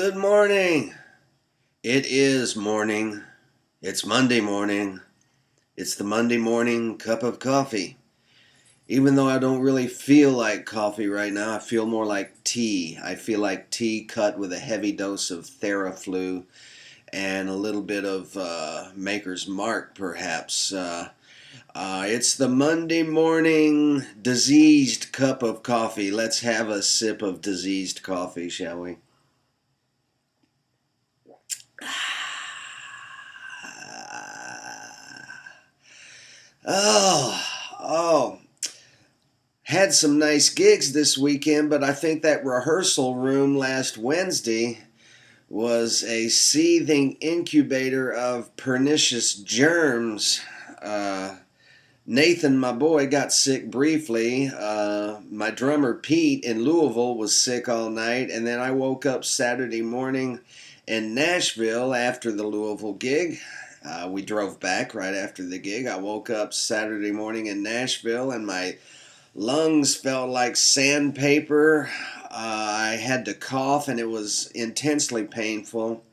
Good morning. It is morning. It's Monday morning. It's the Monday morning cup of coffee. Even though I don't really feel like coffee right now, I feel more like tea. I feel like tea cut with a heavy dose of Theraflu and a little bit of Maker's Mark, perhaps. It's the Monday morning diseased cup of coffee. Let's have a sip of diseased coffee, shall we? Oh, oh, had some nice gigs this weekend, but I think that rehearsal room last Wednesday was a seething incubator of pernicious germs. Uh, Nathan, my boy, got sick briefly. My drummer Pete in Louisville was sick all night, and then I woke up Saturday morning in Nashville after the Louisville gig. We drove back right after the gig. I woke up Saturday morning in Nashville, and my lungs felt like sandpaper. I had to cough, and it was intensely painful.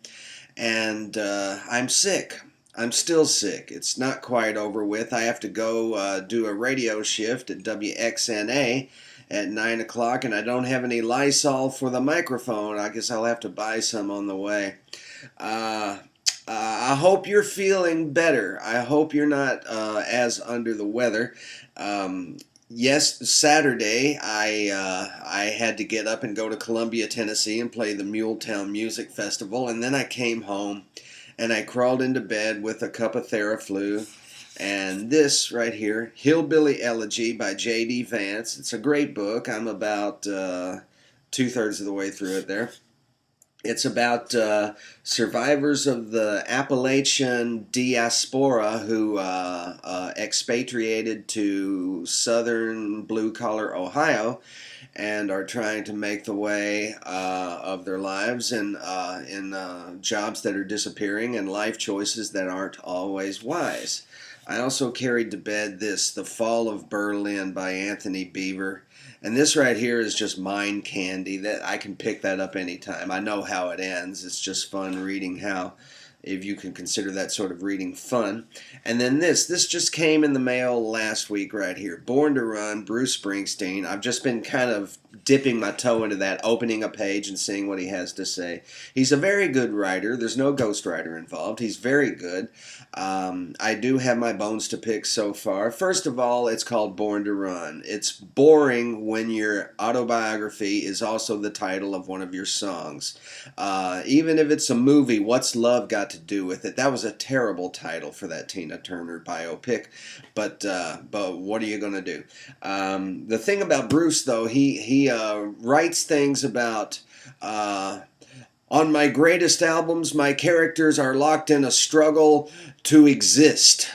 And I'm sick. I'm still sick. It's not quite over with. I have to go do a radio shift at WXNA at 9 o'clock, and I don't have any Lysol for the microphone. I guess I'll have to buy some on the way. Uh, I hope you're feeling better. I hope you're not as under the weather. Yes, Saturday I had to get up and go to Columbia, Tennessee, and play the Muletown Music Festival, and then I came home and I crawled into bed with a cup of Theraflu and this right here, Hillbilly Elegy by J.D. Vance. It's a great book. I'm about two-thirds of the way through it there. It's about survivors of the Appalachian diaspora who expatriated to southern blue-collar Ohio and are trying to make the way of their lives and in jobs that are disappearing and life choices that aren't always wise. I also carried to bed this The Fall of Berlin by Anthony Beevor. And this right here is just mind candy. That I can pick that up anytime. I know how it ends. It's just fun reading how, if you can consider that sort of reading fun. And then this just came in the mail last week right here. Born to Run, Bruce Springsteen. I've just been kind of dipping my toe into that, opening a page and seeing what he has to say. He's a very good writer. There's no ghostwriter involved. He's very good. I do have my bones to pick so far. First of all, it's called Born to Run. It's boring when your autobiography is also the title of one of your songs. Even if it's a movie, what's love got to do with it? That was a terrible title for that Tina Turner biopic, but what are you going to do? The thing about Bruce, though, he writes things about... on my greatest albums, my characters are locked in a struggle to exist.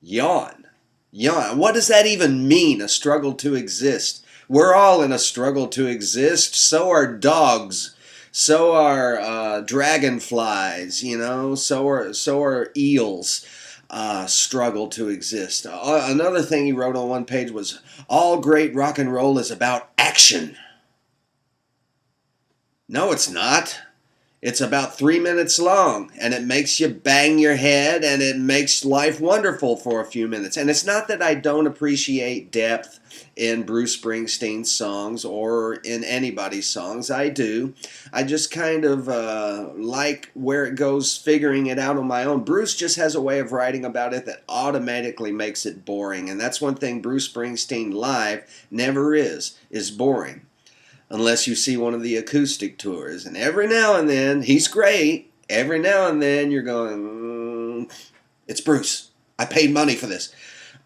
Yawn. Yawn. What does that even mean, a struggle to exist? We're all in a struggle to exist. So are dogs. So are dragonflies, you know. So are eels. Struggle to exist. Another thing he wrote on one page was, all great rock and roll is about action. No, it's not. It's about 3 minutes long, and it makes you bang your head, and it makes life wonderful for a few minutes. And it's not that I don't appreciate depth in Bruce Springsteen's songs or in anybody's songs. I do. I just kind of like where it goes, figuring it out on my own. Bruce just has a way of writing about it that automatically makes it boring, and that's one thing Bruce Springsteen live never is boring. Unless you see one of the acoustic tours. And every now and then, he's great. Every now and then, you're going, it's Bruce. I paid money for this.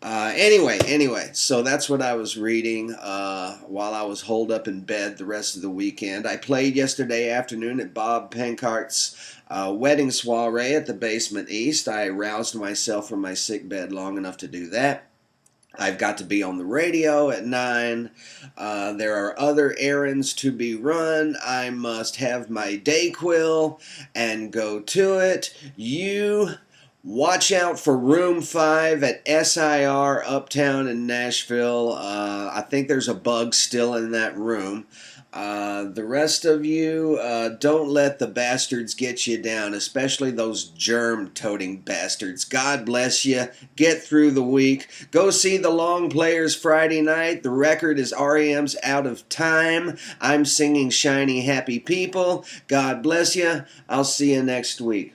Anyway, so that's what I was reading while I was holed up in bed the rest of the weekend. I played yesterday afternoon at Bob Pancart's wedding soiree at the Basement East. I roused myself from my sick bed long enough to do that. I've got to be on the radio at 9. There are other errands to be run. I must have my Dayquil and go to it. You watch out for Room 5 at SIR Uptown in Nashville. I think there's a bug still in that room. The rest of you, don't let the bastards get you down, especially those germ-toting bastards. God bless you. Get through the week. Go see the Long Players Friday night. The record is REM's Out of Time. I'm singing Shiny Happy People. God bless you. I'll see you next week.